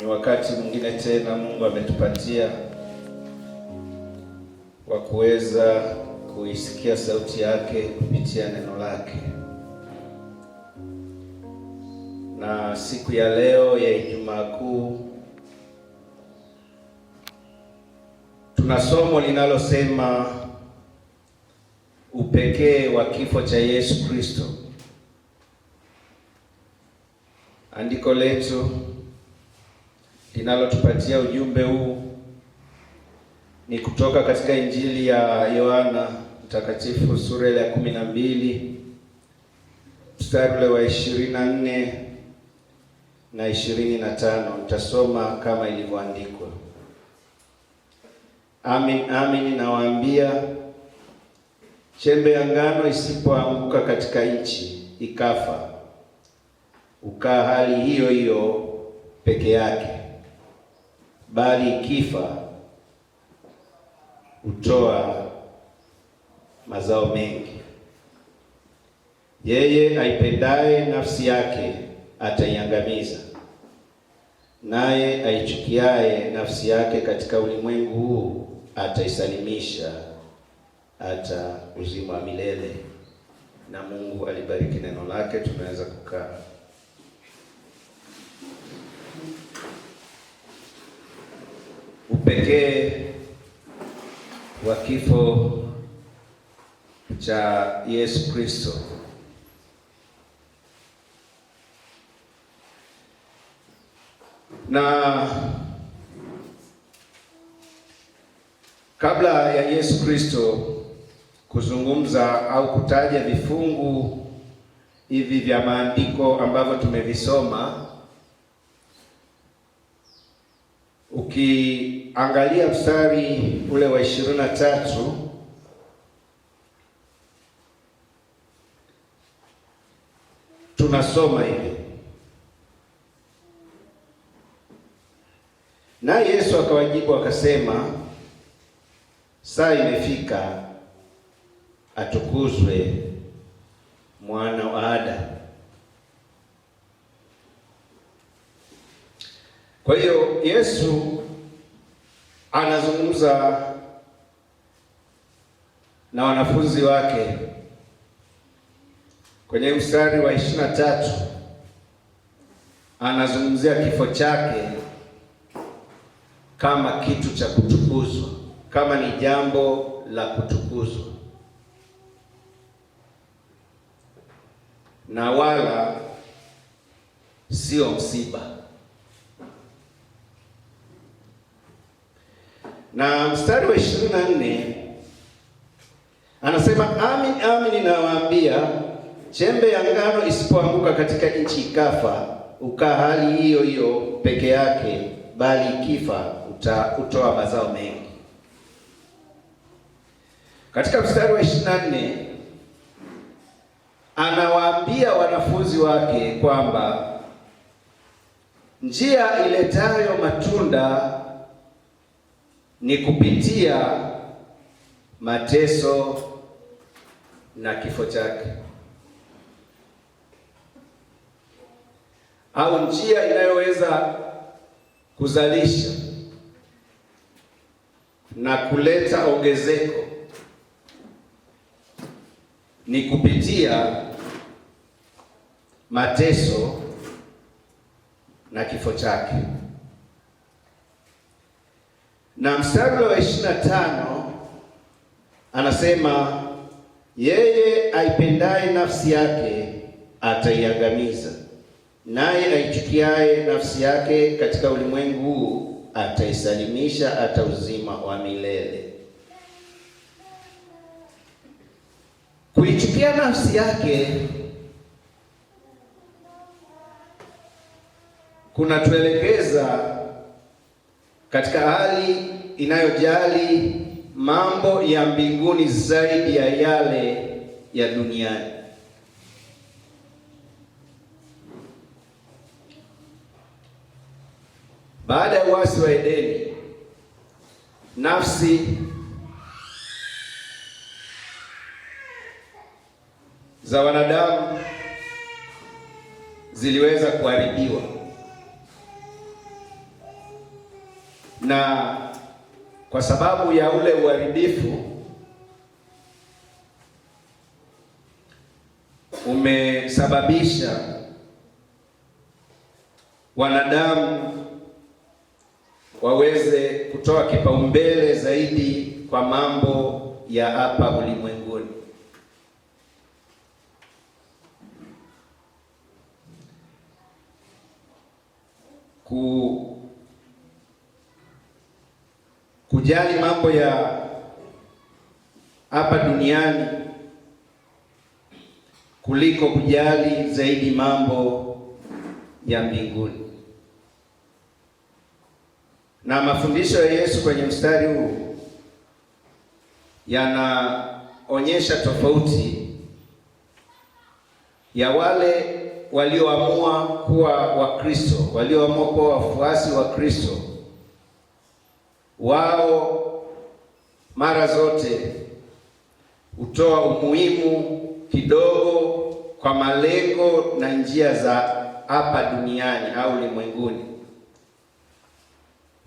Ni wakati mwingine tena Mungu ametupatia wa kuweza kuisikia sauti yake kupitia neno lake. Na siku ya leo ya Ijumaa Kuu tuna somo linalosema upekee wa kifo cha Yesu Kristo. Andiko letu linalotupatia ujumbe huu ni kutoka katika Injili ya Yohana Mtakatifu sura ya 12 mstari wa 24 na 25. Nitasoma kama ilivyoandikwa. Amin, amin nawaambia, chembe ya ngano isipoanguka katika nchi ikafa, ukaa hali hiyo hiyo peke yake, bali ikifa hutoa mazao mengi. Yeye aipendaye nafsi yake ataiangamiza, naye aichukiaye nafsi yake katika ulimwengu huu ataisalimisha hata uzima wa milele. Na Mungu alibariki neno lake. Tunaweza kukaa. Upekee wa kifo cha Yesu Kristo. Na kabla ya Yesu Kristo kuzungumza au kutaja vifungu hivi vya maandiko ambavyo tumevisoma, ukiangalia mstari ule wa 23 tunasoma hivi: na Yesu akawajibu akasema, saa imefika, atukuzwe mwana wa Adamu. Kwa hiyo Yesu anazungumza na wanafunzi wake kwenye mstari wa 23, anazungumzia kifo chake kama kitu cha kutukuzwa, kama ni jambo la kutukuzwa, na wala sio msiba. Na mstari wa 24 anasema, amin, amin nawaambia, chembe ya ngano isipoanguka katika nchi ikafa, ukaa hali hiyo hiyo peke yake, bali ikifa hutoa mazao mengi. Katika mstari wa 24 anawaambia wanafunzi wake kwamba njia iletayo matunda ni kupitia mateso na kifo chake, au njia inayoweza kuzalisha na kuleta ongezeko ni kupitia mateso na kifo chake. Na mstari wa 25 anasema, yeye aipendaye nafsi yake ataiangamiza, naye aichukiaye nafsi yake katika ulimwengu huu ataisalimisha hata uzima wa milele. Kuichukia nafsi yake kunatuelekeza katika hali inayojali mambo ya mbinguni zaidi ya yale ya duniani. Baada ya uasi wa Edeni, nafsi za wanadamu ziliweza kuharibiwa. na kwa sababu ya ule uharibifu umesababisha wanadamu waweze kutoa kipaumbele zaidi kwa mambo ya hapa ulimwenguni. Kujali mambo ya hapa duniani kuliko kujali zaidi mambo ya mbinguni. Na mafundisho ya Yesu kwenye mstari huu yanaonyesha tofauti ya wale walioamua kuwa Wakristo, walioamua kuwa wafuasi wa Kristo. Wao mara zote hutoa umuhimu kidogo kwa malengo na njia za hapa duniani au ulimwenguni,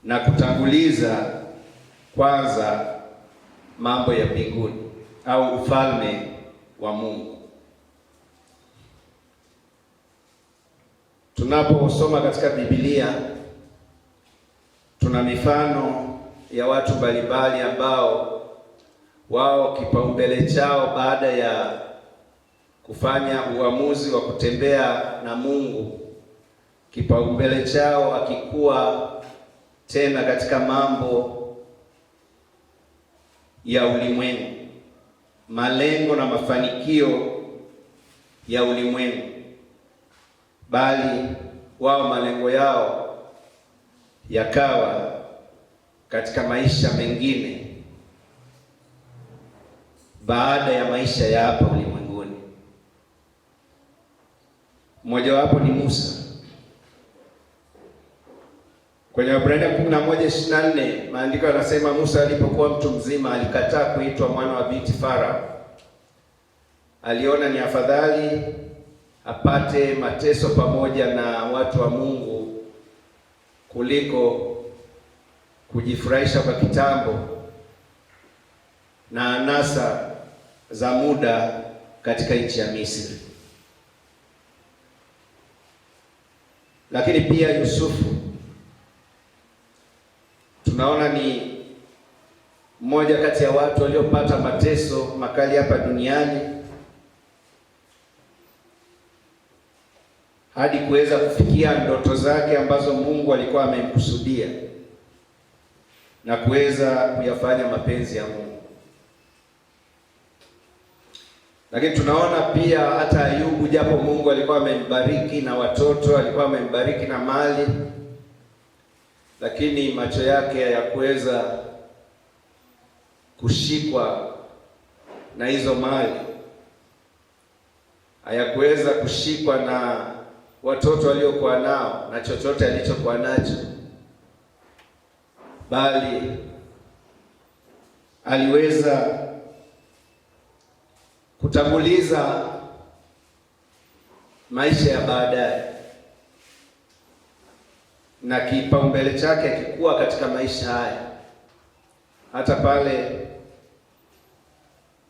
na kutanguliza kwanza mambo ya mbinguni au ufalme wa Mungu. Tunaposoma katika Biblia tuna mifano ya watu mbalimbali ambao wao kipaumbele chao baada ya kufanya uamuzi wa kutembea na Mungu, kipaumbele chao hakikuwa tena katika mambo ya ulimwengu, malengo na mafanikio ya ulimwengu, bali wao malengo yao yakawa katika maisha mengine baada ya maisha ya hapa ulimwenguni. Mmoja wapo ni Musa. Kwenye Waebrania 11:24 maandiko yanasema Musa alipokuwa mtu mzima alikataa kuitwa mwana wa binti Farao. Aliona ni afadhali apate mateso pamoja na watu wa Mungu kuliko kujifurahisha kwa kitambo na anasa za muda katika nchi ya Misri. Lakini pia Yusufu tunaona ni mmoja kati ya watu waliopata mateso makali hapa duniani hadi kuweza kufikia ndoto zake ambazo Mungu alikuwa amemkusudia na kuweza kuyafanya mapenzi ya Mungu. Lakini tunaona pia hata Ayubu, japo Mungu alikuwa amembariki na watoto, alikuwa amembariki na mali, lakini macho yake hayakuweza kushikwa na hizo mali, hayakuweza kushikwa na watoto waliokuwa nao na chochote alichokuwa nacho, bali aliweza kutanguliza maisha ya baadaye, na kipaumbele chake kikuwa katika maisha haya. Hata pale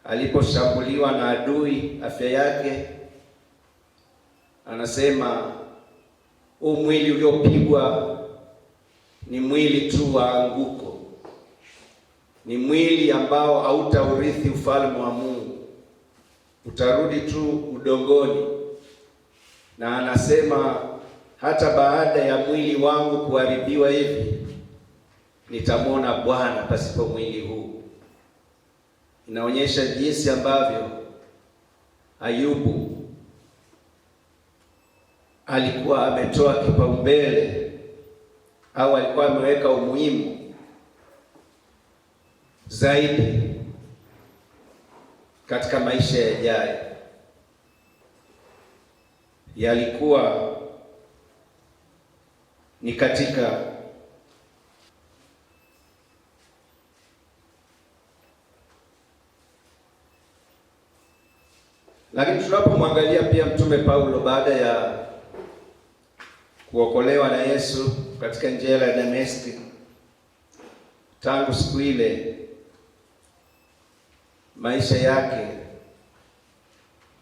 aliposhambuliwa na adui afya yake, anasema huu mwili uliopigwa ni mwili tu wa anguko, ni mwili ambao hautaurithi ufalme wa Mungu, utarudi tu udongoni. Na anasema hata baada ya mwili wangu kuharibiwa hivi, nitamwona Bwana pasipo mwili huu. Inaonyesha jinsi ambavyo Ayubu alikuwa ametoa kipaumbele au alikuwa ameweka umuhimu zaidi katika maisha yajayo. Yalikuwa ni katika lakini tunapomwangalia pia Mtume Paulo baada ya kuokolewa na Yesu katika njia ya Dameski, tangu siku ile maisha yake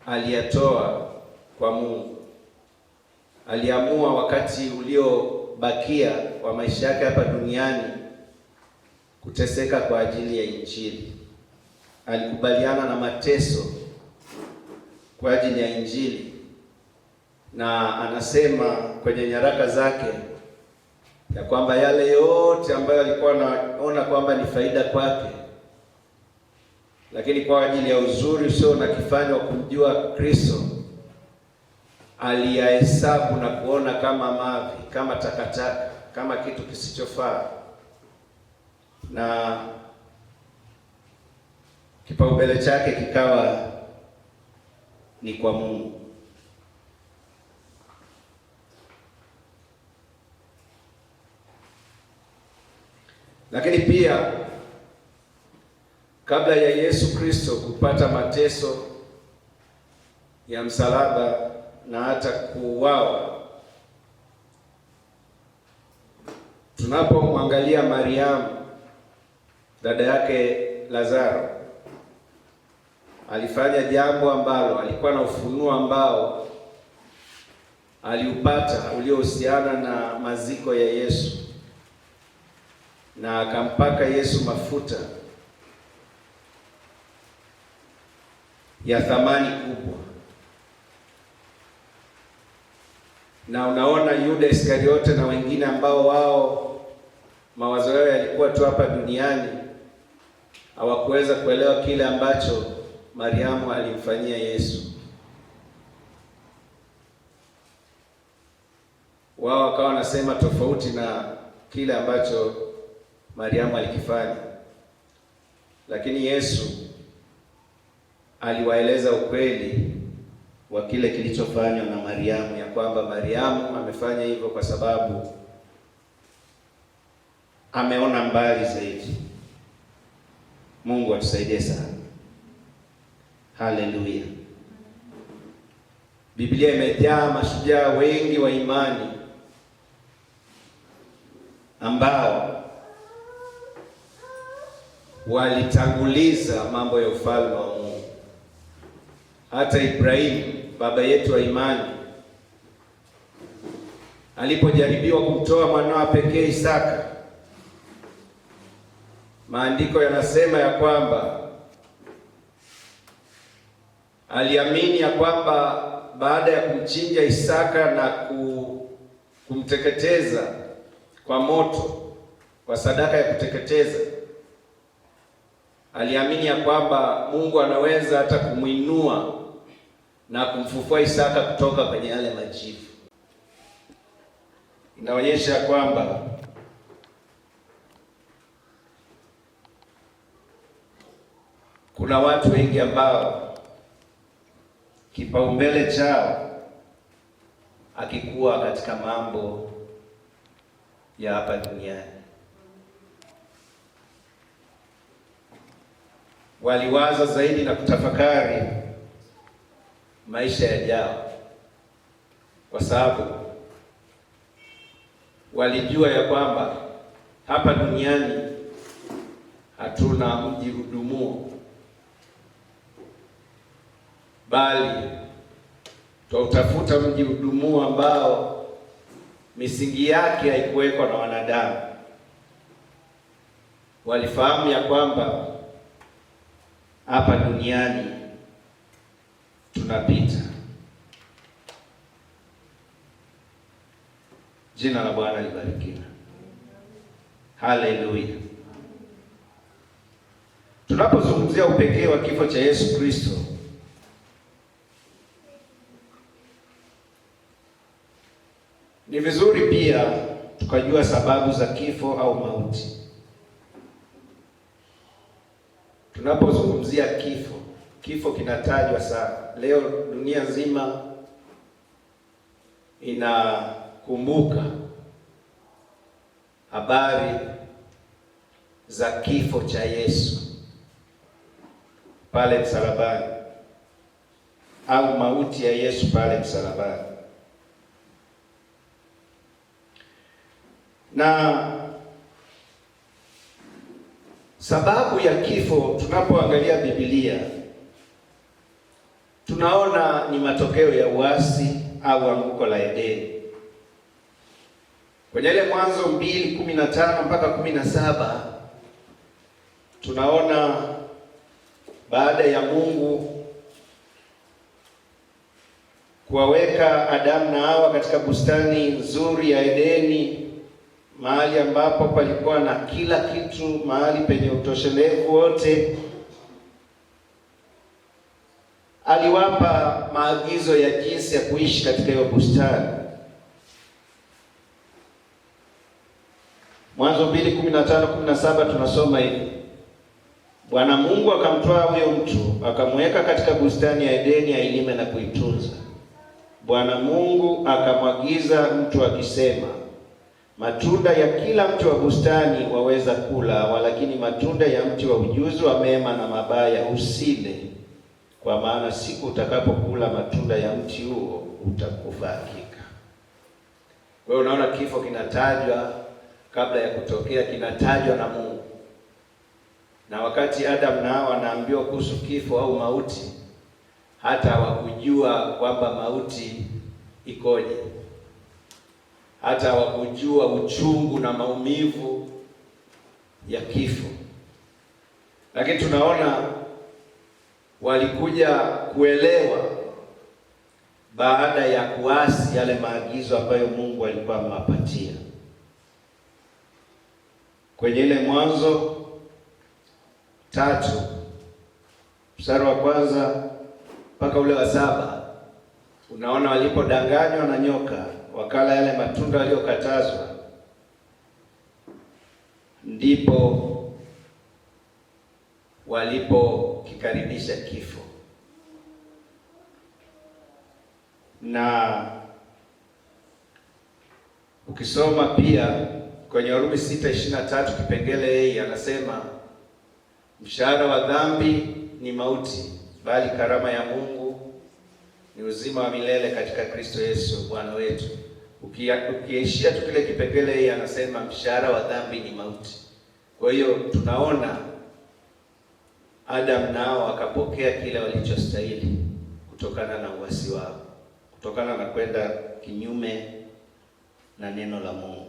aliyatoa kwa Mungu. Aliamua wakati uliobakia wa maisha yake hapa duniani kuteseka kwa ajili ya Injili. Alikubaliana na mateso kwa ajili ya Injili, na anasema kwenye nyaraka zake ya kwamba yale yote ambayo alikuwa anaona kwamba ni faida kwake, lakini kwa ajili ya uzuri usio na kifani wa kumjua Kristo, aliyahesabu na kuona kama mavi, kama takataka, kama kitu kisichofaa, na kipaumbele chake kikawa ni kwa Mungu. Lakini pia kabla ya Yesu Kristo kupata mateso ya msalaba na hata kuuawa, tunapomwangalia Mariamu dada yake Lazaro, alifanya jambo ambalo alikuwa na ufunuo ambao aliupata uliohusiana na maziko ya Yesu, na akampaka Yesu mafuta ya thamani kubwa. Na unaona Yuda Iskariote na wengine ambao wao mawazo yao yalikuwa tu hapa duniani, hawakuweza kuelewa kile ambacho Mariamu alimfanyia Yesu. Wao wakawa wanasema tofauti na kile ambacho Mariamu alikifanya, lakini Yesu aliwaeleza ukweli wa kile kilichofanywa na Mariamu, ya kwamba Mariamu amefanya hivyo kwa sababu ameona mbali zaidi. Mungu atusaidie sana. Haleluya. Biblia imejaa mashujaa wengi wa imani ambao walitanguliza mambo ya ufalme wa Mungu. Hata Ibrahimu baba yetu wa imani alipojaribiwa kumtoa mwanawe pekee Isaka, maandiko yanasema ya kwamba aliamini ya kwamba baada ya kumchinja Isaka na kumteketeza kwa moto kwa sadaka ya kuteketeza, aliamini ya kwamba Mungu anaweza hata kumwinua na kumfufua Isaka kutoka kwenye yale majivu. Inaonyesha kwamba kuna watu wengi ambao kipaumbele chao akikuwa katika mambo ya hapa duniani. Waliwaza zaidi na kutafakari maisha yajao, kwa sababu walijua ya kwamba hapa duniani hatuna mji hudumuo, bali tutautafuta mji hudumuo ambao misingi yake haikuwekwa na wanadamu. Walifahamu ya kwamba hapa duniani tunapita. Jina la Bwana libarikiwe. Haleluya. Tunapozungumzia upekee wa kifo cha Yesu Kristo, ni vizuri pia tukajua sababu za kifo au mauti. Tunapozungumzia kifo kinatajwa sana. Leo dunia nzima inakumbuka habari za kifo cha Yesu pale msalabani, au mauti ya Yesu pale msalabani. Na Sababu ya kifo, tunapoangalia Biblia tunaona ni matokeo ya uasi au anguko la Edeni. Kwenye ile Mwanzo 2:15 mpaka 17 tunaona baada ya Mungu kuwaweka Adamu na Hawa katika bustani nzuri ya Edeni, mahali ambapo palikuwa na kila kitu, mahali penye utoshelevu wote, aliwapa maagizo ya jinsi ya kuishi katika hiyo bustani. Mwanzo 2:15-17 tunasoma hivi: Bwana Mungu akamtwaa huyo mtu akamweka katika bustani ya Edeni ailime na kuitunza. Bwana Mungu akamwagiza mtu akisema, matunda ya kila mti wa bustani waweza kula, walakini matunda ya mti wa ujuzi wa mema na mabaya usile, kwa maana siku utakapokula matunda ya mti huo utakufa hakika. Kwa hiyo unaona kifo kinatajwa kabla ya kutokea, kinatajwa na Mungu. Na wakati Adam na Hawa wanaambiwa kuhusu kifo au mauti, hata hawakujua kwamba mauti ikoje, hata hawakujua uchungu na maumivu ya kifo, lakini tunaona walikuja kuelewa baada ya kuasi yale maagizo ambayo Mungu alikuwa amewapatia. Kwenye ile Mwanzo 3 mstari wa 1 mpaka ule wa 7 unaona walipodanganywa na nyoka wakala yale matunda waliokatazwa, ndipo walipokikaribisha kifo. Na ukisoma pia kwenye Warumi 6:23 kipengele A anasema, mshahara wa dhambi ni mauti, bali karama ya Mungu ni uzima wa milele katika Kristo Yesu Bwana wetu. Ukiishia tu kile kipengele A anasema mshahara wa dhambi ni mauti. Kwa hiyo tunaona Adam nao wakapokea kile walichostahili kutokana na uasi wao, kutokana na kwenda kinyume na neno la Mungu.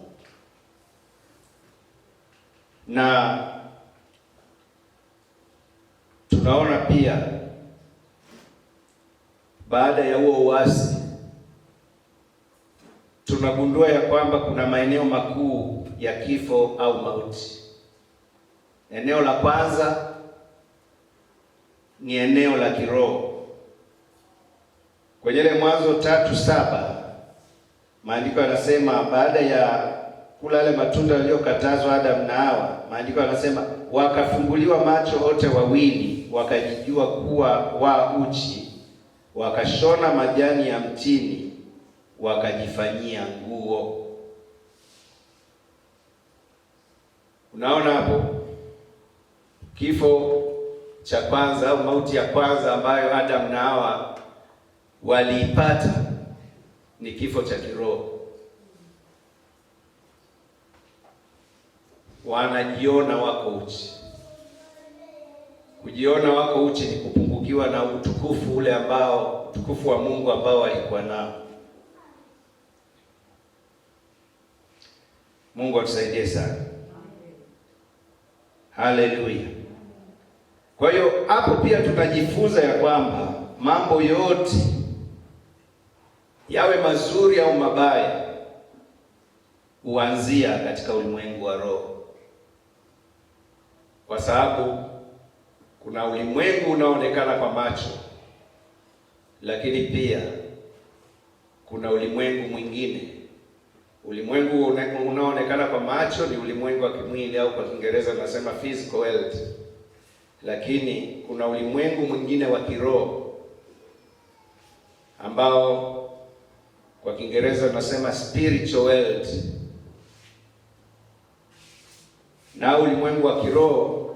Na tunaona pia baada ya huo uasi tunagundua ya kwamba kuna maeneo makuu ya kifo au mauti. Eneo la kwanza ni eneo la kiroho. Kwenye ile Mwanzo 3:7 maandiko yanasema baada ya kula yale matunda waliokatazwa Adam na Hawa, maandiko yanasema wakafumbuliwa macho wote wawili, wakajijua kuwa wa uchi, wakashona majani ya mtini, wakajifanyia nguo. Unaona hapo kifo cha kwanza au mauti ya kwanza ambayo Adam na Hawa waliipata ni kifo cha kiroho. Wanajiona wako uchi. Kujiona wako uchi ni kupungukiwa na utukufu ule ambao, utukufu wa Mungu ambao walikuwa nao. Mungu atusaidie sana. Haleluya. Kwa hiyo hapo pia tutajifunza ya kwamba mambo yote yawe mazuri au mabaya huanzia katika ulimwengu wa roho, kwa sababu kuna ulimwengu unaoonekana kwa macho, lakini pia kuna ulimwengu mwingine. Ulimwengu unaoonekana kwa macho ni ulimwengu wa kimwili au kwa Kiingereza nasema physical world, lakini kuna ulimwengu mwingine wa kiroho ambao kwa Kiingereza nasema spiritual world. Na ulimwengu wa kiroho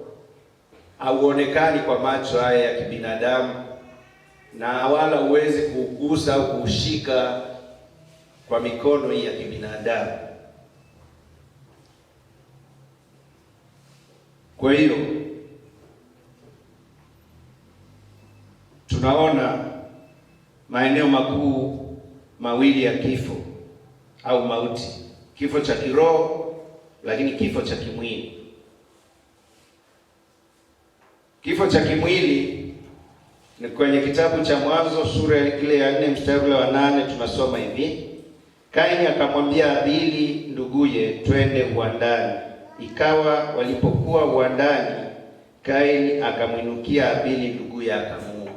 hauonekani kwa macho haya ya kibinadamu, na wala huwezi kugusa au kushika kwa mikono hii ya kibinadamu. Kwa hiyo tunaona maeneo makuu mawili ya kifo au mauti: kifo cha kiroho, lakini kifo cha kimwili. Kifo cha kimwili ni kwenye kitabu cha Mwanzo sura ile ya 4 mstari wa 8, tunasoma hivi: Kaini akamwambia Habili nduguye, twende uwandani. Ikawa walipokuwa uwandani, Kaini akamwinukia Habili nduguye akamuua.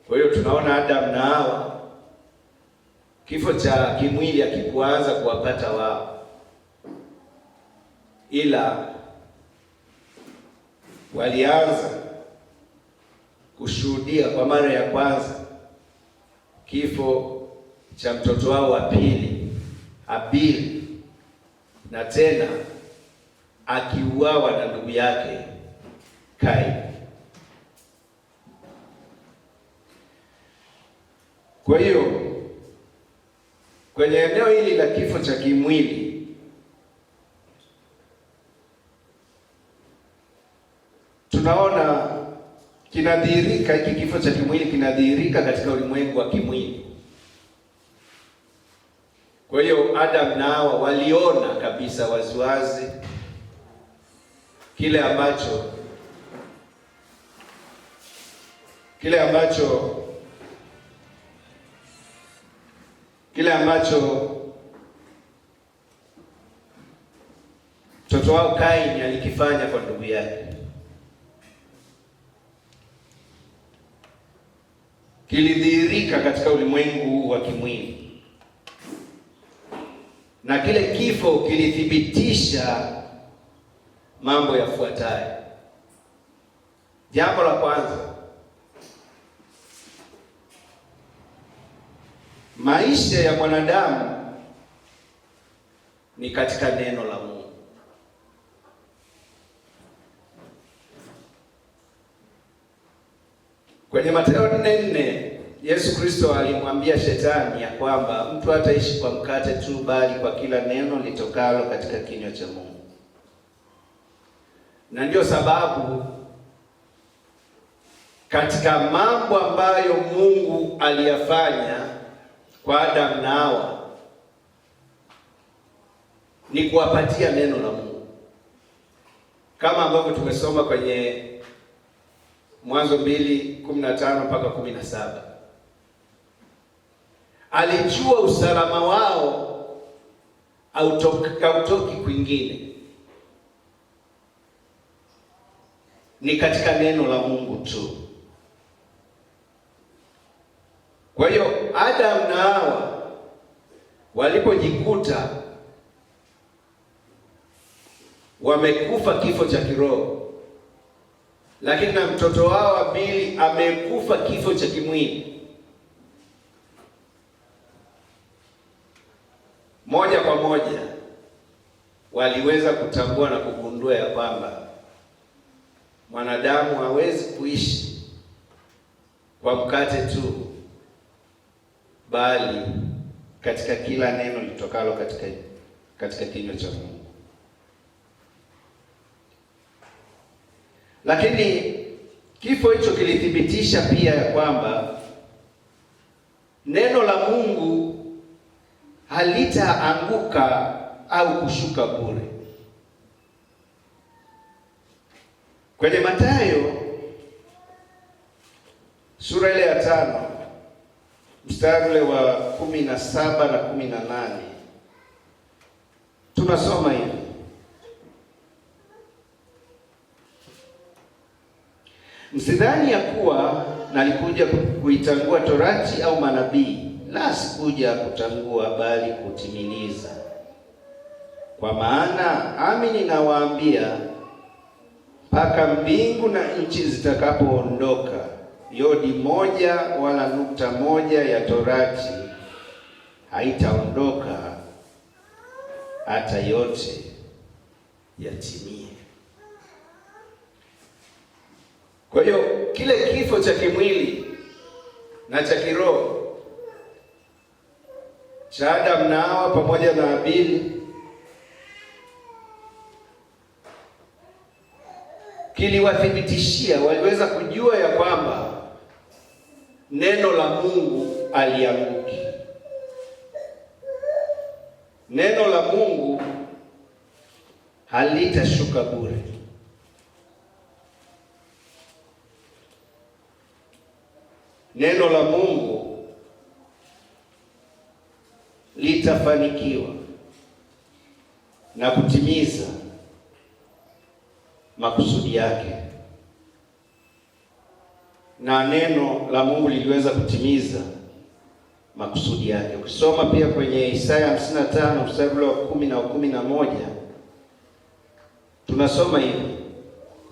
Kwa hiyo tunaona Adamu na Hawa, kifo cha kimwili hakikuanza kuwapata wao, ila walianza kushuhudia kwa mara ya kwanza kifo cha mtoto wao wa pili Habili, na tena akiuawa na ndugu yake Kaini. Kwa hiyo kwenye eneo hili la kifo cha kimwili tunaona kinadhihirika, hiki kifo cha kimwili kinadhihirika katika ulimwengu wa kimwili. Kwa hiyo Adamu na Hawa waliona kabisa waziwazi kile ambacho mtoto wao Kaini alikifanya kwa ndugu yake. Kilidhihirika katika ulimwengu wa kimwili, na kile kifo kilithibitisha mambo yafuatayo. Jambo la kwanza, maisha ya mwanadamu ni katika neno la Mungu. Kwenye Mathayo 4:4 Yesu Kristo alimwambia Shetani ya kwamba mtu hataishi kwa mkate tu, bali kwa kila neno litokalo katika kinywa cha Mungu. Na ndio sababu katika mambo ambayo Mungu aliyafanya kwa Adamu na Hawa ni kuwapatia neno la Mungu, kama ambavyo tumesoma kwenye Mwanzo 2:15 mpaka 17. Alijua usalama wao hautoki kwingine, ni katika neno la Mungu tu. Kwa hiyo Adamu na Hawa walipojikuta wamekufa kifo cha kiroho, lakini na mtoto wao Habili amekufa kifo cha kimwili, moja kwa moja waliweza kutambua na kugundua ya kwamba mwanadamu hawezi kuishi kwa mkate tu, bali katika kila neno litokalo katika kinywa cha Mungu. Lakini kifo hicho kilithibitisha pia ya kwamba neno la Mungu halitaanguka au kushuka bure. Kwenye Mathayo sura ile ya 5 mstari ule wa 17 na 18 tunasoma hivi: Msidhani ya kuwa nalikuja kuitangua torati au manabii, la, sikuja kutangua bali kutimiliza. Kwa maana amini nawaambia, mpaka mbingu na nchi zitakapoondoka, yodi moja wala nukta moja ya torati haitaondoka hata yote yatimie. Kwa hiyo kile kifo cha kimwili na cha kiroho cha Adamu na Hawa pamoja na Habili kiliwathibitishia, waliweza kujua ya kwamba neno la Mungu alianguki. Neno la Mungu halitashuka bure. Neno la Mungu litafanikiwa na kutimiza makusudi yake. Na neno la Mungu liliweza kutimiza makusudi yake. Ukisoma pia kwenye Isaya 55 mstari wa 10 na 11, tunasoma hivi: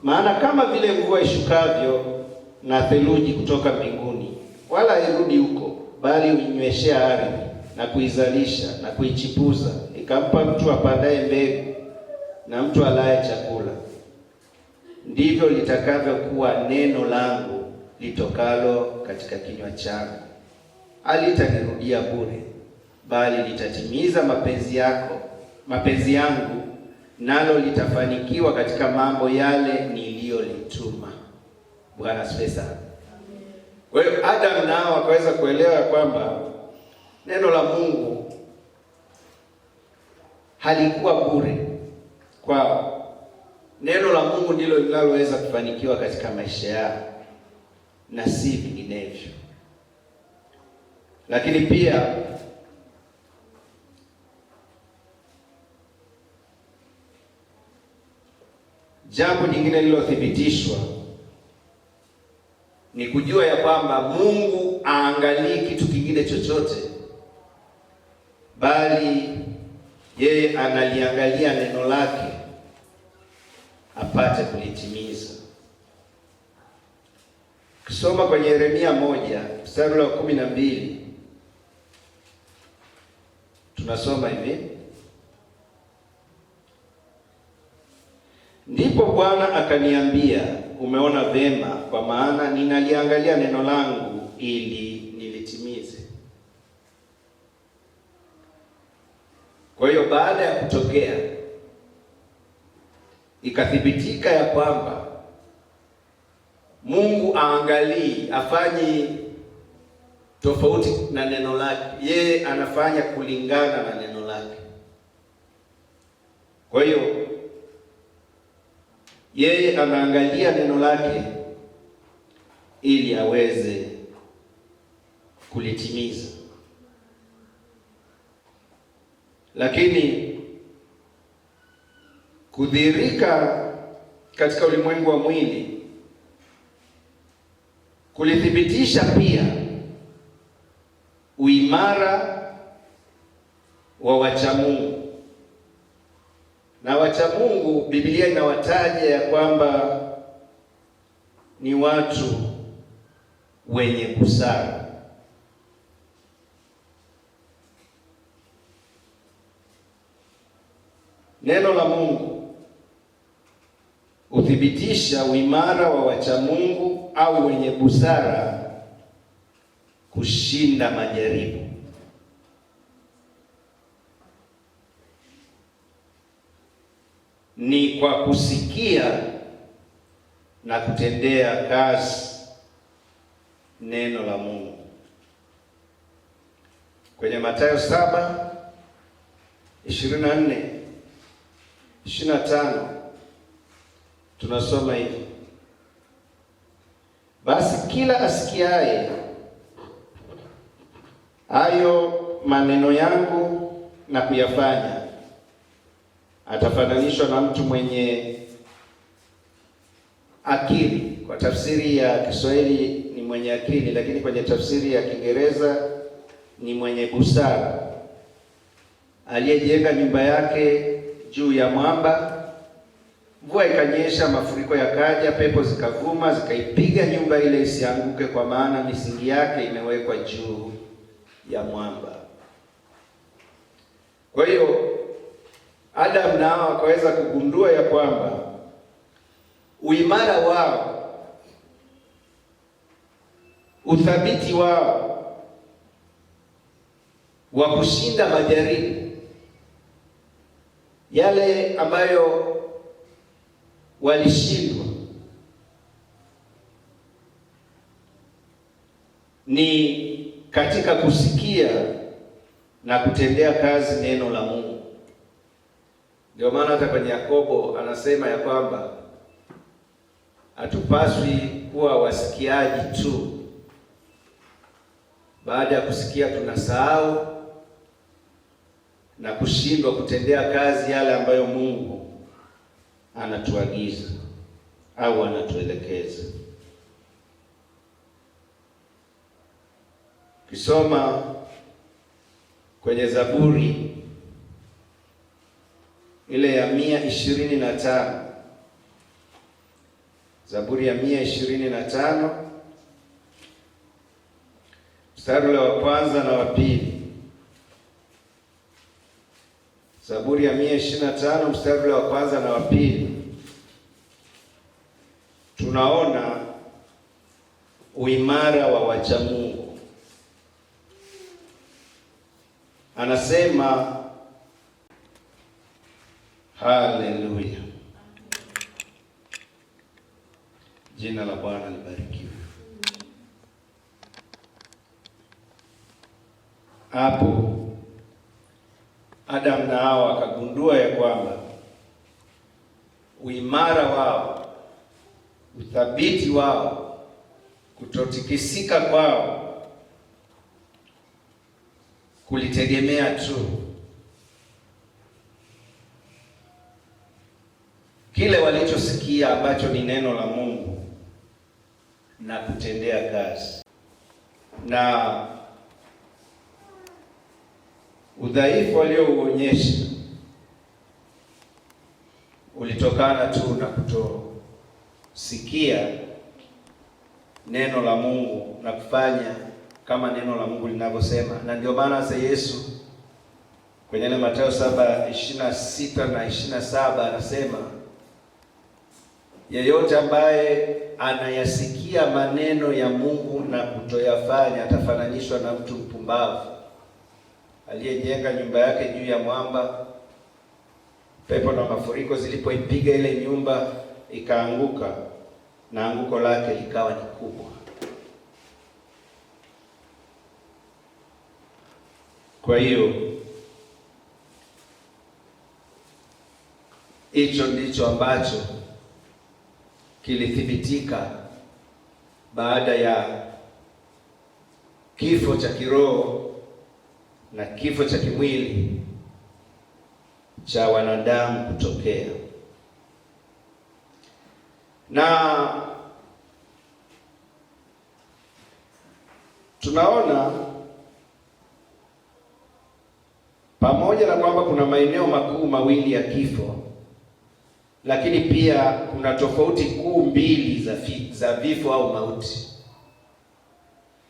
maana kama vile mvua ishukavyo na theluji kutoka mbinguni, wala hairudi huko, bali huinyweshea ardhi na kuizalisha na kuichipuza, ikampa mtu apandaye mbegu na mtu alaye chakula, ndivyo litakavyokuwa neno langu litokalo katika kinywa changu. Halitanirudia bure, bali litatimiza mapenzi yangu, nalo litafanikiwa katika mambo yale niliyolituma. Bwana asifiwe sana. Kwa hiyo Adam nao akaweza kuelewa kwamba neno la Mungu halikuwa bure kwao. Neno la Mungu ndilo linaloweza kufanikiwa katika maisha yao na si vinginevyo. Lakini pia jambo jingine lililothibitishwa ni kujua ya kwamba Mungu aangalii kitu kingine chochote, bali yeye analiangalia neno lake apate kulitimiza. Kisoma kwenye Yeremia 1 mstari wa 12, tunasoma hivi: ndipo Bwana akaniambia, umeona vema, kwa maana ninaliangalia neno langu ili nilitimize. Kwa hiyo baada ya kutokea ikathibitika ya kwamba Mungu aangalii, afanyi tofauti na neno lake, yeye anafanya kulingana na neno lake. Kwa hiyo yeye anaangalia neno lake ili aweze kulitimiza. Lakini kudhihirika katika ulimwengu wa mwili kulithibitisha pia uimara wa wachamungu. Na wachamungu, Biblia inawataja ya kwamba ni watu wenye busara. Neno la Mungu huthibitisha uimara wa wachamungu au wenye busara kushinda majaribu. Ni kwa kusikia na kutendea kazi neno la Mungu. Kwenye Mathayo 7:24-25 tunasoma hivi: basi kila asikiaye hayo maneno yangu na kuyafanya atafananishwa na mtu mwenye akili. Kwa tafsiri ya Kiswahili ni mwenye akili, lakini kwenye tafsiri ya Kiingereza ni mwenye busara, aliyejenga nyumba yake juu ya mwamba. Mvua ikanyesha, mafuriko yakaja, pepo zikavuma, zikaipiga nyumba ile isianguke, kwa maana misingi yake imewekwa juu ya mwamba. Kwa hiyo Adam nao akaweza kugundua ya kwamba uimara wao, uthabiti wao wa kushinda majaribu yale ambayo walishindwa ni katika kusikia na kutendea kazi neno la Mungu. Ndio maana hata kwenye Yakobo anasema ya kwamba hatupaswi kuwa wasikiaji tu. Baada ya kusikia tunasahau na kushindwa kutendea kazi yale ambayo Mungu anatuagiza au anatuelekeza. Kisoma kwenye Zaburi ile ya 125, Zaburi ya 125 mstari ule wa kwanza na wa pili. Zaburi ya 125 mstari ule wa kwanza na wa pili, tunaona uimara wa wacha Mungu. Anasema, haleluya, jina la Bwana libarikiwe. Hapo Adam na Hawa wakagundua ya kwamba uimara wao, uthabiti wao, kutotikisika kwao kulitegemea tu kile walichosikia ambacho ni neno la Mungu na kutendea kazi. Na udhaifu waliouonyesha ulitokana tu na kutosikia neno la Mungu na kufanya kama neno la Mungu linavyosema. Na ndio maana sasa Yesu kwenye ile Mathayo 7:26 na 27 anasema, yeyote ambaye anayasikia maneno ya Mungu na kutoyafanya atafananishwa na mtu mpumbavu aliyejenga nyumba yake juu ya mwamba. Pepo na mafuriko zilipoipiga ile nyumba ikaanguka, na anguko lake likawa ni kubwa. Kwa hiyo hicho ndicho ambacho kilithibitika baada ya kifo cha kiroho na kifo cha kimwili cha wanadamu kutokea. Na tunaona pamoja na kwamba kuna maeneo makuu mawili ya kifo, lakini pia kuna tofauti kuu mbili za vifo au mauti.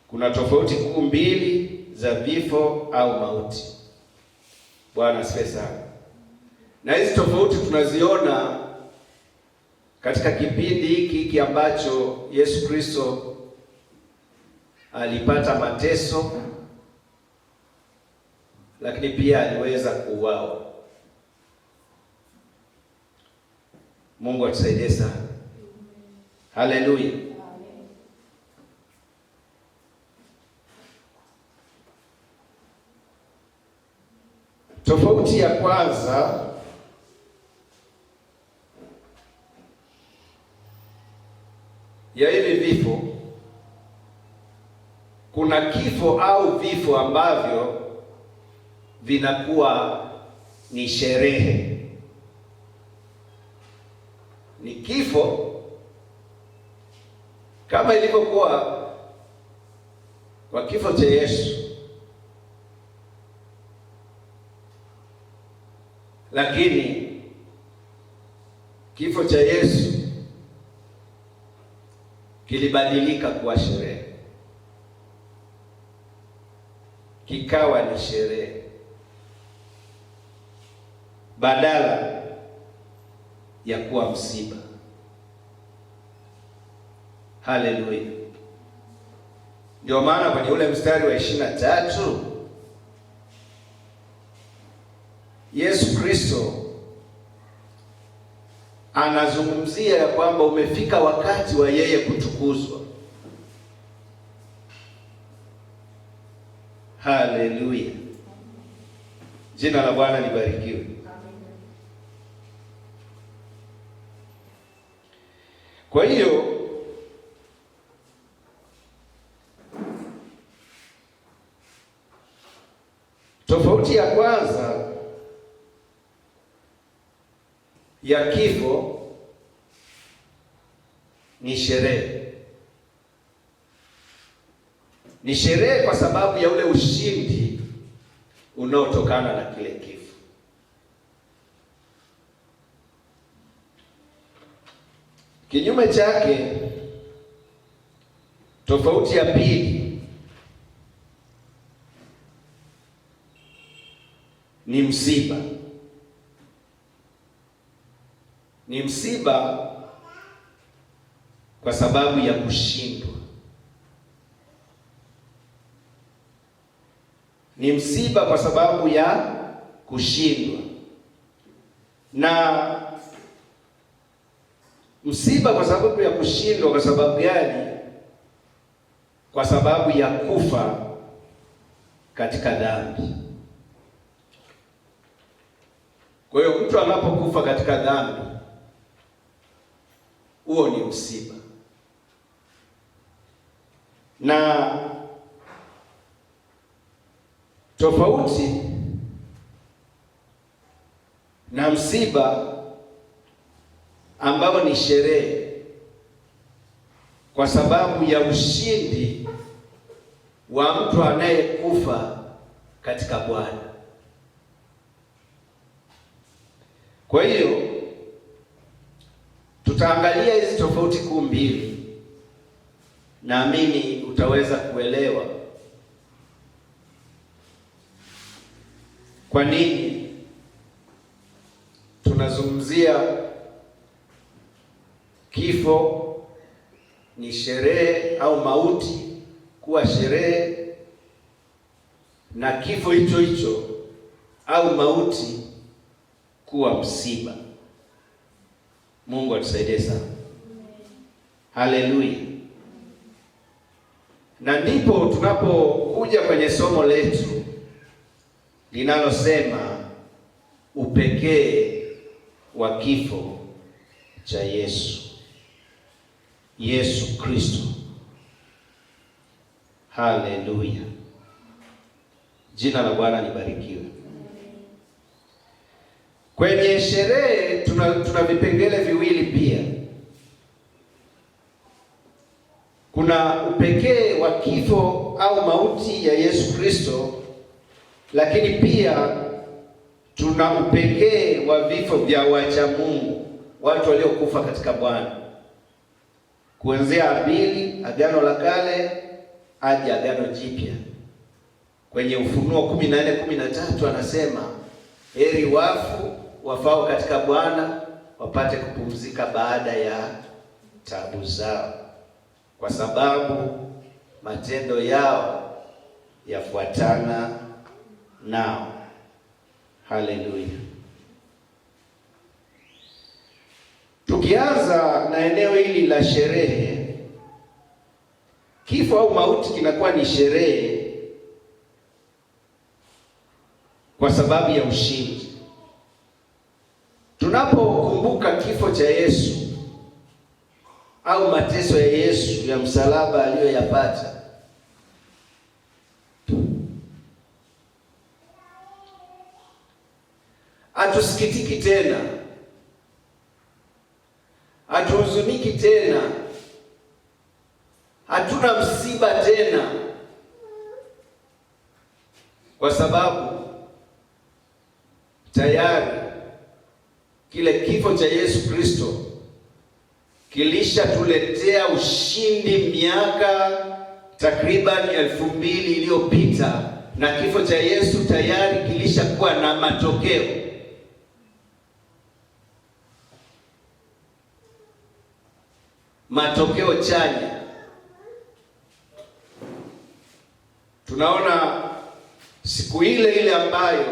Kuna tofauti kuu mbili za vifo au mauti. Bwana asifiwe sana. Na hizi tofauti tunaziona katika kipindi hiki ambacho Yesu Kristo alipata mateso, lakini pia aliweza kuuawa. Mungu atusaidie sana. Haleluya. Tofauti ya kwanza ya hivi vifo, kuna kifo au vifo ambavyo vinakuwa ni sherehe. Ni kifo kama ilivyokuwa kwa kifo cha Yesu, lakini kifo cha Yesu kilibadilika kuwa sherehe, kikawa ni sherehe badala ya kuwa msiba. Haleluya. Ndio maana kwenye ule mstari wa 23 Yesu Kristo anazungumzia ya kwamba umefika wakati wa yeye kutukuzwa. Haleluya, jina la Bwana libarikiwe. Kwa hiyo tofauti ya kwanza ya kifo ni sherehe. Ni sherehe kwa sababu ya ule ushindi unaotokana na kile kifo. Kinyume chake, tofauti ya pili ni msiba. Ni msiba kwa sababu ya kushindwa. Ni msiba kwa sababu ya kushindwa. Na msiba kwa sababu ya kushindwa, kwa sababu gani? Kwa sababu ya kufa katika dhambi. Kwa hiyo mtu anapokufa katika dhambi, huo ni msiba. Na tofauti na msiba ambao ni sherehe kwa sababu ya ushindi wa mtu anayekufa katika Bwana. Kwa hiyo tutaangalia hizi tofauti kuu mbili, naamini utaweza kuelewa kwa nini tunazungumzia kifo ni sherehe au mauti kuwa sherehe, na kifo hicho hicho au mauti kuwa msiba. Mungu atusaidie sana. Haleluya. Na ndipo tunapokuja kwenye somo letu linalosema upekee wa kifo cha Yesu Kristo. Haleluya, jina la Bwana libarikiwe. Kwenye sherehe tuna vipengele viwili pia. Kuna upekee wa kifo au mauti ya Yesu Kristo, lakini pia tuna upekee wa vifo vya wacha Mungu, watu waliokufa katika Bwana, kuanzia Abili, Agano la Kale, hadi Agano Jipya. Kwenye Ufunuo 14:13 anasema, heri wafu wafao katika Bwana wapate kupumzika baada ya taabu zao, kwa sababu matendo yao yafuatana nao. Haleluya. Tukianza na eneo hili la sherehe, kifo au mauti kinakuwa ni sherehe kwa sababu ya ushindi. Tunapokumbuka kifo cha Yesu au mateso ya Yesu ya msalaba aliyoyapata, hatusikitiki tena, hatuhuzuniki tena, hatuna msiba tena, kwa sababu tayari kile kifo cha Yesu Kristo kilishatuletea ushindi miaka takriban 2000 iliyopita, na kifo cha Yesu tayari kilishakuwa na matokeo chanya. Tunaona siku ile ile ambayo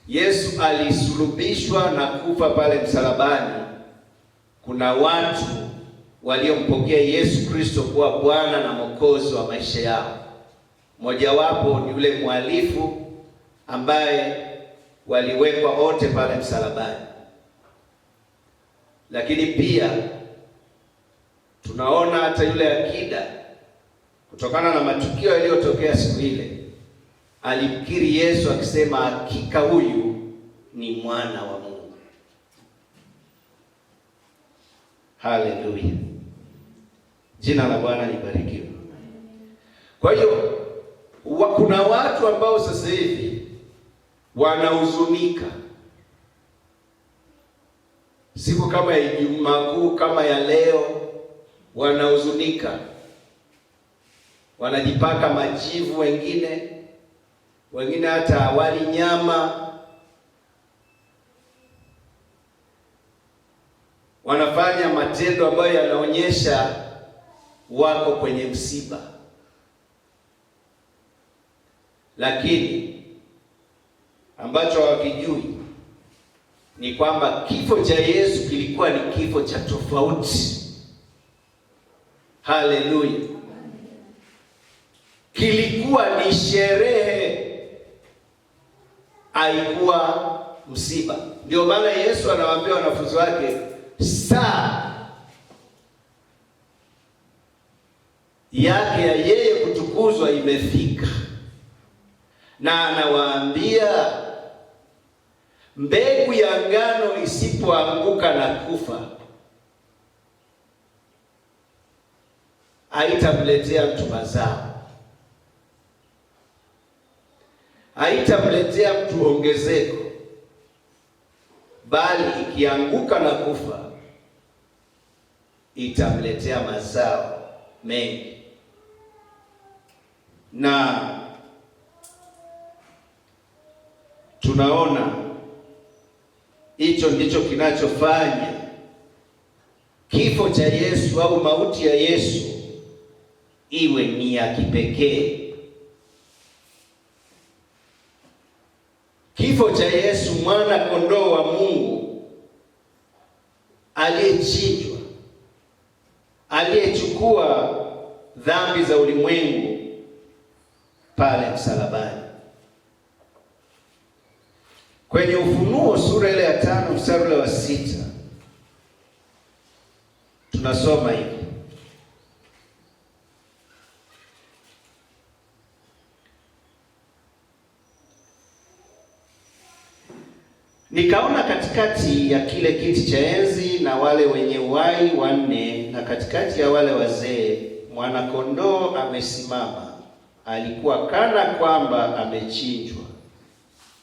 Yesu alisulubishwa na kufa pale msalabani, kuna watu waliompokea Yesu Kristo kuwa Bwana na Mwokozi wa maisha yao. Mojawapo ni yule mhalifu ambaye waliwekwa wote pale msalabani. Lakini pia tunaona hata yule akida, kutokana na matukio yaliyotokea siku ile, alimkiri Yesu akisema, hakika huyu ni mwana wa Mungu. Haleluya, jina la Bwana libarikiwe. Kwa hiyo kuna watu ambao sasa hivi wanahuzunika siku kama ya Ijumaa Kuu kama ya leo, wanahuzunika, wanajipaka majivu, wengine hata hawali nyama, wanafanya matendo ambayo yanaonyesha wako kwenye msiba. Lakini ambacho hawakijui ni kwamba kifo cha Yesu kilikuwa ni kifo cha tofauti. Haleluya, kilikuwa ni sherehe, haikuwa msiba. Ndio maana Yesu anawaambia wanafunzi wake, saa yake ya yeye kutukuzwa imefika, na anawaambia, mbegu ya ngano isipoanguka na kufa haitamletea mtu mazao, haitamletea mtu ongezeko, bali ikianguka na kufa itamletea mazao mengi. Na tunaona hicho ndicho kinachofanya kifo cha Yesu au mauti ya Yesu iwe ni ya kipekee. Kifo cha Yesu, mwana kondoo wa Mungu aliyechinjwa, aliyechukua dhambi za ulimwengu pale msalabani. Kwenye Ufunuo sura ile ya 5 mstari ule wa 6 tunasoma hivi: nikaona katikati ya kile kiti cha enzi na wale wenye uhai wanne, na katikati ya wale wazee, mwana-kondoo amesimama. Alikuwa kana kwamba amechinjwa,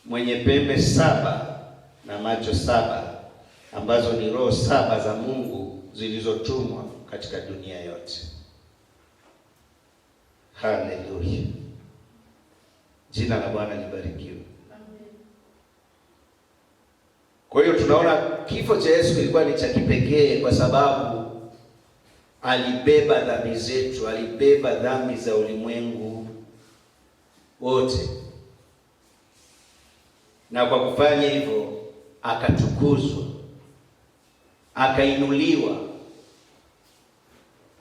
mwenye pembe 7 na macho 7, ambazo ni roho 7 za Mungu zilizotumwa katika dunia yote. Haleluya, jina la Bwana libarikiwe. Kwa hiyo tunaona kifo cha Yesu kilikuwa ni cha kipekee kwa sababu alibeba dhambi zetu, alibeba dhambi za ulimwengu wote, na kwa kufanya hivyo akatukuzwa, akainuliwa,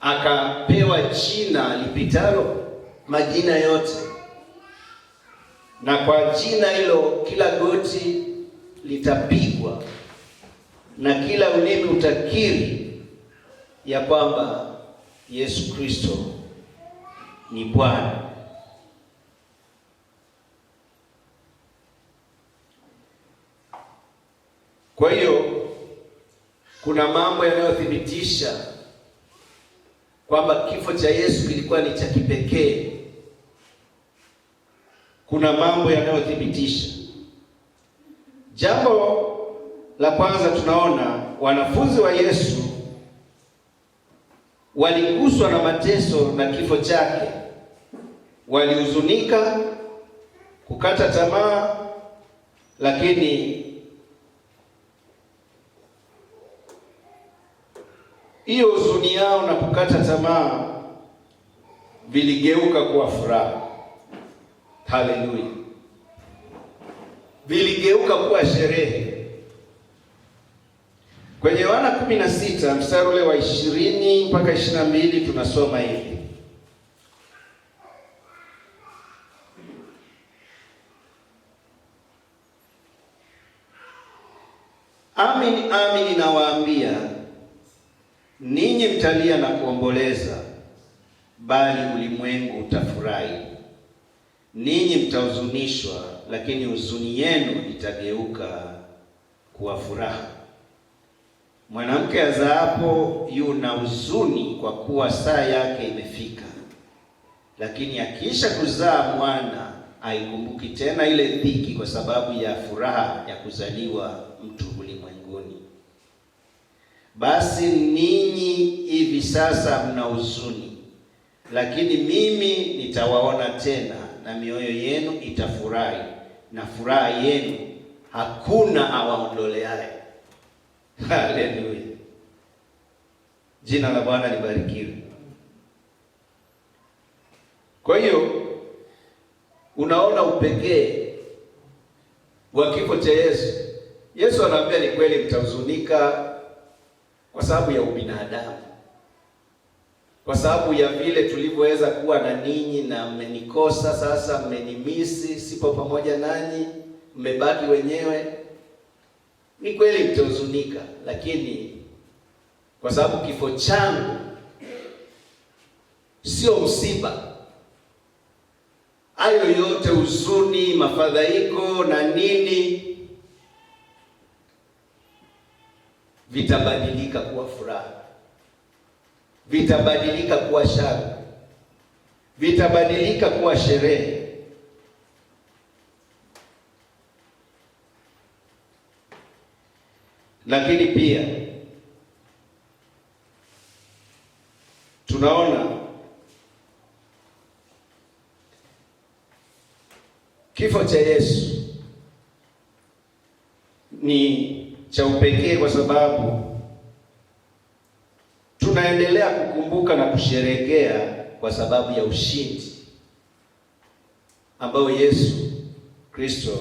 akapewa jina lipitalo majina yote, na kwa jina hilo kila goti litapigwa na kila ulimi utakiri ya kwamba Yesu Kristo ni Bwana. Kwa hiyo kuna mambo yanayothibitisha kwamba kifo cha Yesu kilikuwa ni cha kipekee. Kuna mambo yanayothibitisha. Jambo la kwanza, tunaona wanafunzi wa Yesu waliguswa na mateso na kifo chake, walihuzunika, kukata tamaa, lakini hiyo huzuni yao na kukata tamaa viligeuka kuwa furaha. Haleluya, viligeuka kuwa sherehe. Kwenye Yohana 16 mstari ule wa 20 mpaka 22 tunasoma hivi: Amin, amin nawaambia, ninyi mtalia na kuomboleza, bali ulimwengu utafurahi. Ninyi mtahuzunishwa, lakini huzuni yenu itageuka kuwa furaha. Mwanamke azaapo yuna huzuni, kwa kuwa saa yake imefika, lakini akiisha kuzaa mwana haikumbuki tena ile dhiki, kwa sababu ya furaha ya kuzaliwa mtu ulimwenguni. Basi ninyi hivi sasa mna huzuni, lakini mimi nitawaona tena, na mioyo yenu itafurahi, na furaha yenu hakuna awaondoleaye. Haleluya! Jina la Bwana libarikiwe. Kwa hiyo unaona upekee wa kifo cha Yesu. Yesu anaambia ni kweli mtahuzunika kwa sababu ya ubinadamu, kwa sababu ya vile tulivyoweza kuwa na ninyi na mmenikosa, sasa mmenimisi, sipo pamoja nanyi, mmebaki wenyewe. Ni kweli mtahuzunika, lakini kwa sababu kifo changu sio msiba, hayo yote huzuni, mafadhaiko na nini vitabadilika kuwa furaha, vitabadilika kuwa shangwe, vitabadilika kuwa sherehe. Lakini pia tunaona kifo cha Yesu ni cha upekee kwa sababu tunaendelea kukumbuka na kusherehekea kwa sababu ya ushindi ambao Yesu Kristo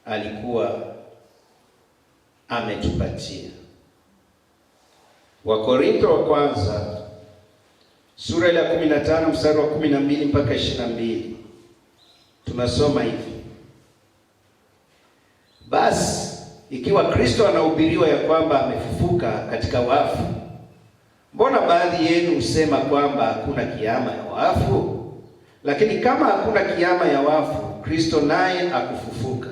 alikuwa ametupatia. Wakorintho wa kwanza sura ya 15 mstari wa 12 mpaka 22 tunasoma hivi: basi ikiwa Kristo anahubiriwa ya kwamba amefufuka katika wafu, mbona baadhi yenu husema kwamba hakuna kiama ya wafu? Lakini kama hakuna kiama ya wafu, Kristo naye akufufuka.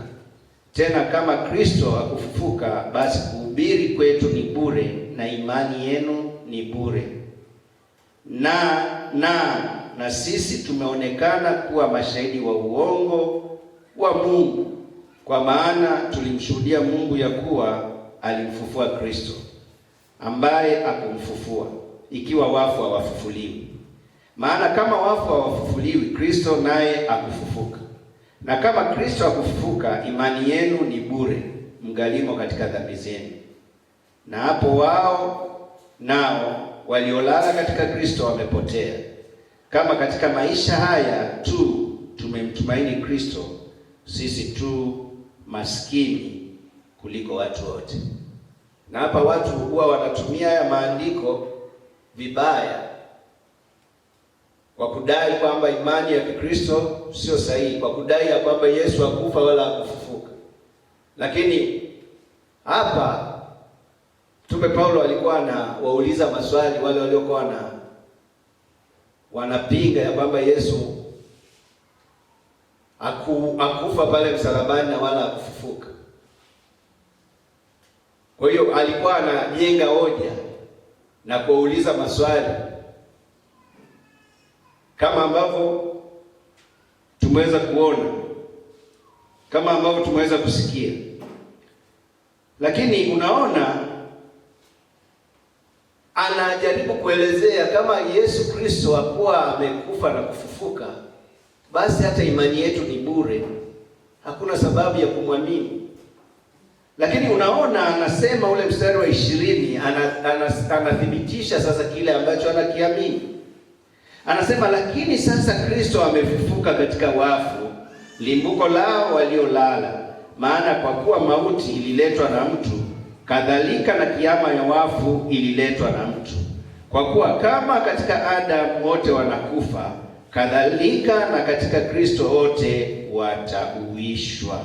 Tena kama Kristo hakufufuka, basi kuhubiri kwetu ni bure na imani yenu ni bure. Na sisi tumeonekana kuwa mashahidi wa uongo wa Mungu, kwa maana tulimshuhudia Mungu ya kuwa alimfufua Kristo, ambaye akumfufua, ikiwa wafu hawafufuliwi. Maana kama wafu hawafufuliwi, Kristo naye akufufuka. Na kama Kristo hakufufuka, imani yenu ni bure, mgalimo katika dhambi zenu. Na hapo wao nao waliolala katika Kristo wamepotea. Kama katika maisha haya tu tumemtumaini Kristo, sisi tu maskini kuliko watu wote. Na hapa watu huwa wanatumia haya maandiko vibaya kwa kudai kwamba imani ya Kikristo sio sahihi, kwa kudai ya kwamba Yesu hakufa wala hakufufuka. Lakini hapa Mtume Paulo alikuwa anawauliza maswali wale waliokuwa wanapinga ya kwamba Yesu hakufa pale msalabani na wala hakufufuka. Kwa hiyo alikuwa anajenga hoja na kuuliza maswali kama ambavyo tumeweza kuona, kama ambavyo tumeweza kusikia. Lakini unaona anajaribu kuelezea kama Yesu Kristo hakuwa amekufa na kufufuka, basi hata imani yetu ni bure, hakuna sababu ya kumwamini. Lakini unaona anasema ule mstari wa 20 anathibitisha sasa kile ambacho anakiamini. Anasema, lakini sasa Kristo amefufuka katika wafu, limbuko lao waliolala. Maana kwa kuwa mauti ililetwa na mtu, kadhalika na kiama ya wafu ililetwa na mtu. Kwa kuwa kama katika Adamu wote wanakufa, kadhalika na katika Kristo wote watauishwa.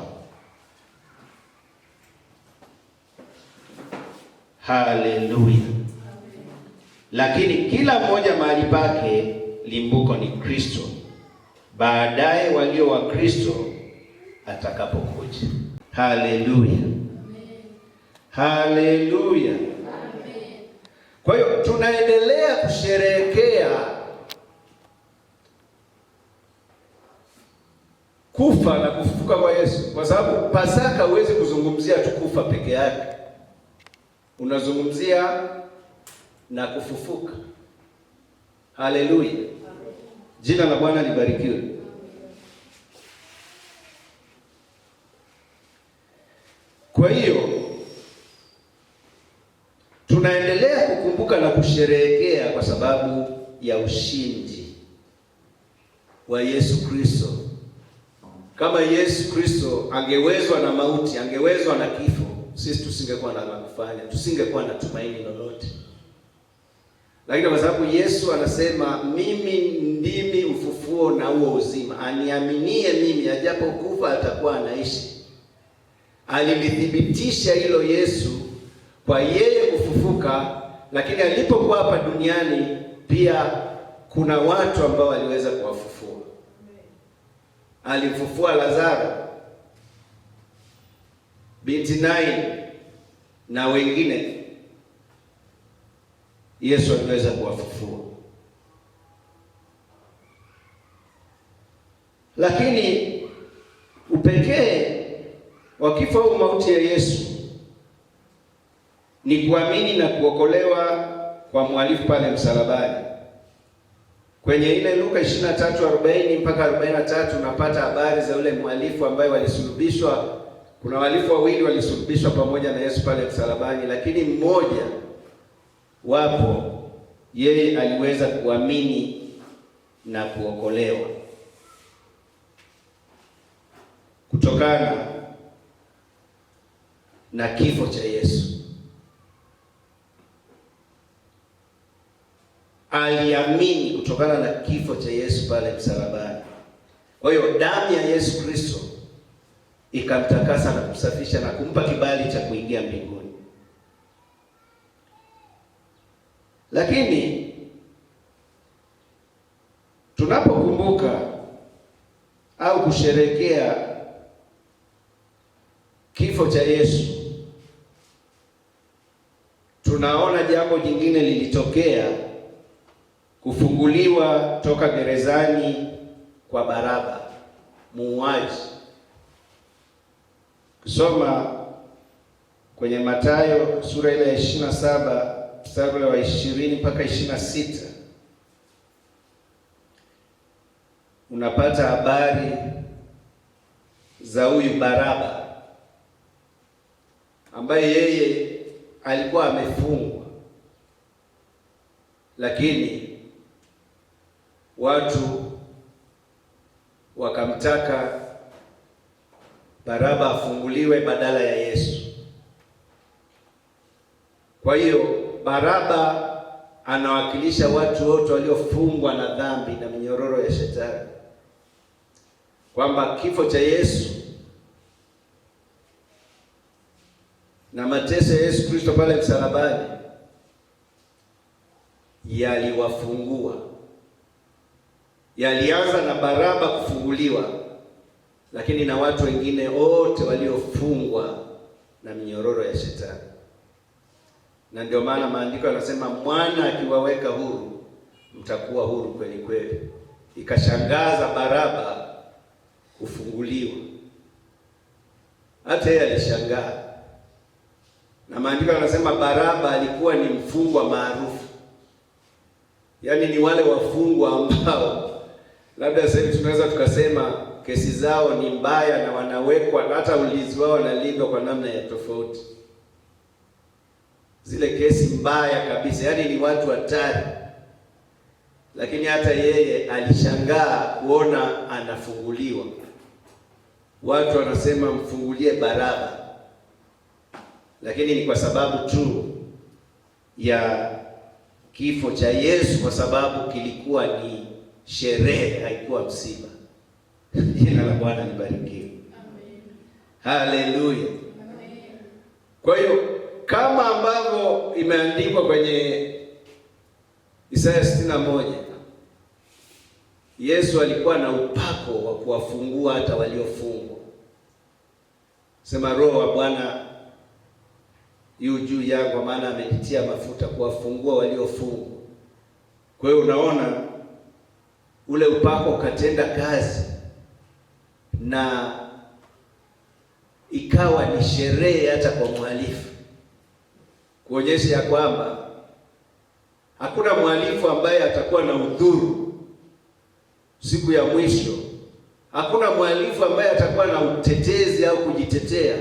Haleluya. Lakini kila mmoja mahali pake, limbuko ni Kristo, baadaye walio wa Kristo atakapokuja. Haleluya. Haleluya. Kwa hiyo tunaendelea kusherehekea kufa na kufufuka kwa Yesu, kwa sababu Pasaka huwezi kuzungumzia tu kufa peke yake, unazungumzia na kufufuka. Haleluya. Jina la Bwana libarikiwe. Kwa hiyo tunaendelea kukumbuka na kusherehekea kwa sababu ya ushindi wa Yesu Kristo. Kama Yesu Kristo angewezwa na mauti, angewezwa na kifo, sisi tusingekuwa na la kufanya, tusingekuwa na tumaini lolote. Lakini kwa sababu Yesu anasema mimi ndimi ufufuo na huo uzima, aniaminie mimi ajapokufa atakuwa anaishi. Alilithibitisha hilo Yesu kwa yeye kufufuka, lakini alipokuwa hapa duniani pia kuna watu ambao waliweza kuwafufua. Alimfufua Lazaro, binti Naini na wengine. Yesu aliweza kuwafufua. Lakini upekee wa kifo au mauti ya Yesu ni kuamini na kuokolewa kwa mhalifu pale msalabani. Kwenye ile Luka 23:40 mpaka 43 unapata habari za yule mhalifu ambaye walisulubishwa. Kuna wahalifu wawili walisulubishwa pamoja na Yesu pale msalabani, lakini mmoja wapo yeye aliweza kuamini na kuokolewa kutokana na kifo cha Yesu. Aliamini kutokana na kifo cha Yesu pale msalabani. Kwa hiyo damu ya Yesu Kristo ikamtakasa na kumsafisha na kumpa kibali cha kuingia mbinguni. Lakini tunapokumbuka au kusherehekea kifo cha Yesu, tunaona jambo jingine lilitokea, kufunguliwa toka gerezani kwa Baraba muuaji. Kusoma kwenye Mathayo sura ile ya 27 mstari wa 20 mpaka 26 unapata habari za huyu Baraba ambaye yeye alikuwa amefungwa, lakini watu wakamtaka Baraba afunguliwe badala ya Yesu. Kwa hiyo Baraba anawakilisha watu wote waliofungwa na dhambi na minyororo ya shetani, kwamba kifo cha Yesu na mateso ya Yesu Kristo pale msalabani yaliwafungua. Yalianza na Baraba kufunguliwa, lakini na watu wengine wote waliofungwa na minyororo ya shetani. Na ndio maana maandiko yanasema mwana akiwaweka huru mtakuwa huru kweli kweli. Ikashangaza Baraba kufunguliwa, hata yeye alishangaa. Na maandiko yanasema Baraba alikuwa ni mfungwa maarufu, yaani ni wale wafungwa ambao labda sasa hivi tunaweza tukasema kesi zao ni mbaya na wanawekwa, hata ulinzi wao wanalindwa kwa namna ya tofauti. Zile kesi mbaya kabisa, yaani ni watu hatari. Lakini hata yeye alishangaa kuona anafunguliwa. Watu wanasema mfungulie Baraba, lakini ni kwa sababu tu ya kifo cha Yesu, kwa sababu kilikuwa ni sherehe, haikuwa msiba. Jina la Bwana libarikiwe. Amen. Haleluya. Amen. Kwa hiyo kama ambavyo imeandikwa kwenye Isaya 61, Yesu alikuwa na upako wa kuwafungua hata waliofungwa. Sema, Roho wa Bwana yu juu yangu, kwa maana amenitia mafuta kuwafungua waliofungwa. Kwa hiyo unaona ule upako ukatenda kazi, na ikawa ni sherehe hata kwa mhalifu, kuonyesha ya kwamba hakuna mhalifu ambaye atakuwa na udhuru siku ya mwisho. Hakuna mhalifu ambaye atakuwa na utetezi au kujitetea,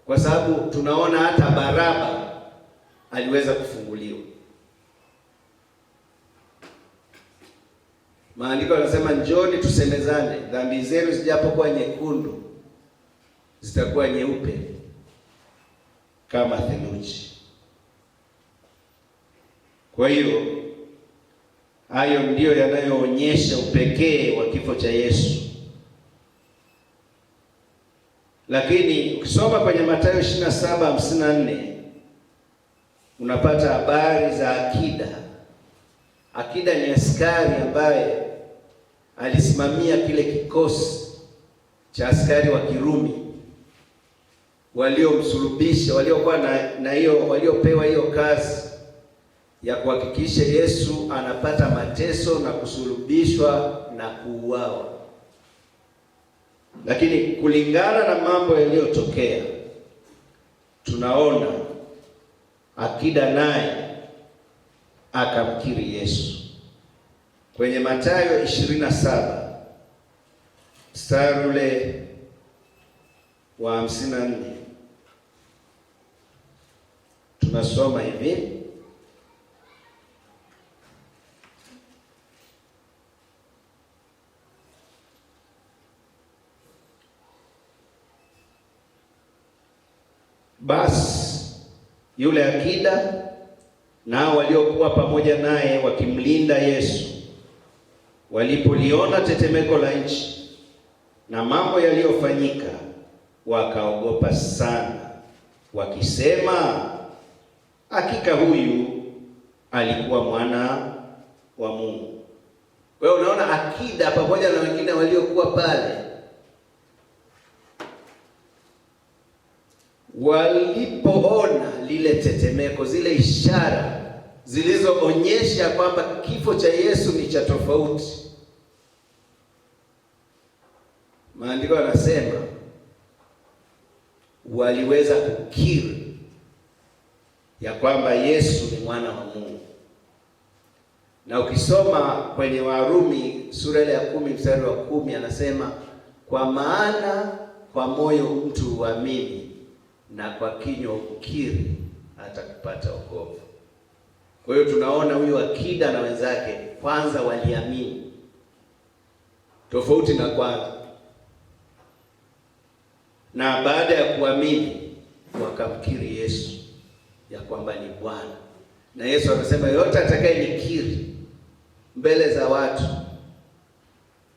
kwa sababu tunaona hata Baraba aliweza kufunguliwa. Maandiko yanasema, njoni tusemezane, dhambi zenu zijapokuwa nyekundu zitakuwa nyeupe kama theluji. Kwa hiyo hayo ndiyo yanayoonyesha upekee wa kifo cha Yesu. Lakini ukisoma kwenye Mathayo 27:54 unapata habari za akida. Akida ni askari ambaye alisimamia kile kikosi cha askari wa Kirumi waliomsulubisha, waliokuwa na hiyo, waliopewa hiyo kazi ya kuhakikisha Yesu anapata mateso na kusulubishwa na kuuawa. Lakini kulingana na mambo yaliyotokea, tunaona akida naye akamkiri Yesu. Kwenye Mathayo 27 mstari ule wa 54 tunasoma hivi: basi yule akida nao waliokuwa pamoja naye wakimlinda Yesu, walipoliona tetemeko la nchi na mambo yaliyofanyika, wakaogopa sana, wakisema, hakika huyu alikuwa mwana wa Mungu. Wewe unaona akida pamoja na wengine waliokuwa pale walipoona lile tetemeko, zile ishara zilizoonyesha kwamba kifo cha Yesu ni cha tofauti, maandiko yanasema waliweza kukiri ya kwamba Yesu ni mwana wa Mungu. Na ukisoma kwenye Warumi sura ile ya 10 mstari wa 10 anasema, kwa maana kwa moyo mtu huamini na kwa kinywa ukiri hata kupata wokovu. Kwa hiyo tunaona huyu akida na wenzake kwanza waliamini, tofauti na kwanza, na baada ya kuamini wakamkiri Yesu ya kwamba ni Bwana. Na Yesu anasema, yote atakayenikiri mbele za watu,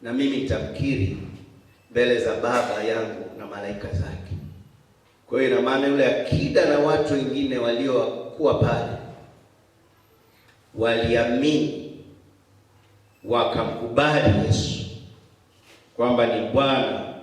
na mimi nitamkiri mbele za Baba yangu na malaika zake. Kwa hiyo ina maana yule akida na watu wengine waliokuwa pale waliamini, wakamkubali Yesu kwamba ni Bwana